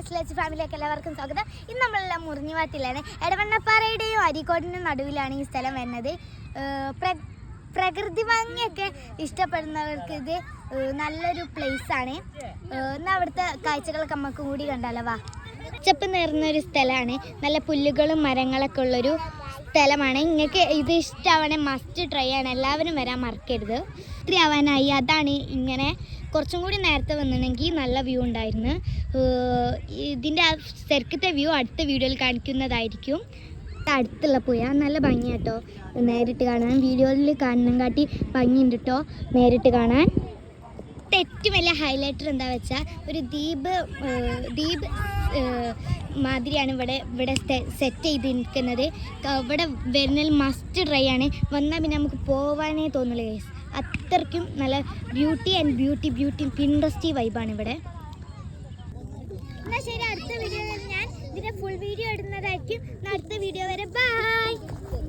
നെസ്ലേച്ച് ഫാമിലിയൊക്കെ എല്ലാവർക്കും സ്വാഗതം. ഇന്ന് നമ്മളെല്ലാം മുറിഞ്ഞുവാറ്റിലാണ്. എടവണ്ണപ്പാറയുടെയും അരീക്കോടിൻ്റെയും നടുവിലാണ് ഈ സ്ഥലം വരുന്നത്. പ്രകൃതി ഭംഗിയൊക്കെ ഇഷ്ടപ്പെടുന്നവർക്ക് ഇത് നല്ലൊരു പ്ലേസാണ്. എന്നാൽ അവിടുത്തെ കാഴ്ചകളൊക്കെ നമുക്ക് കൂടി കണ്ടാലോ. വാ. പച്ചപ്പ് നിറഞ്ഞൊരു സ്ഥലമാണ്. നല്ല പുല്ലുകളും മരങ്ങളൊക്കെ ഉള്ളൊരു സ്ഥലമാണ്. നിങ്ങൾക്ക് ഇത് ഇഷ്ടമാവണേ മസ്റ്റ് ട്രൈ ആണ്. എല്ലാവരും വരാൻ മറക്കരുത്. ഇത്തിരി ആവാനായി, അതാണ് ഇങ്ങനെ കുറച്ചും കൂടി നേരത്തെ വന്നിട്ടുണ്ടെങ്കിൽ നല്ല വ്യൂ ഉണ്ടായിരുന്നു. ഇതിൻ്റെ ശരിക്കത്തെ വ്യൂ അടുത്ത വീഡിയോയിൽ കാണിക്കുന്നതായിരിക്കും. അടുത്തുള്ള പുഴ നല്ല ഭംഗിയാട്ടോ നേരിട്ട് കാണാൻ. വീഡിയോയിൽ കാണുന്ന കാട്ടി ഭംഗിയുണ്ട് കേട്ടോ നേരിട്ട് കാണാൻ. ഏറ്റവും വലിയ ഹൈലൈറ്റർ എന്താ വെച്ചാൽ ഒരു ദ്വീപ് മാതിരിയാണ് ഇവിടെ സെറ്റ് ചെയ്തിരിക്കുന്നത്. ഇവിടെ വരുന്നതിൽ മസ്റ്റ് ട്രൈ ആണ്. വന്നാൽ പിന്നെ നമുക്ക് പോവാനേ തോന്നില്ല ഗൈസ്. അത്രയ്ക്കും നല്ല ബ്യൂട്ടി പിൻട്രസ്റ്റി വൈബാണ് ഇവിടെ. എന്നാൽ ശരി, അടുത്ത വീഡിയോയിൽ ഞാൻ ഇതിൻ്റെ ഫുൾ വീഡിയോ ഇടുന്നതായിരിക്കും. അടുത്ത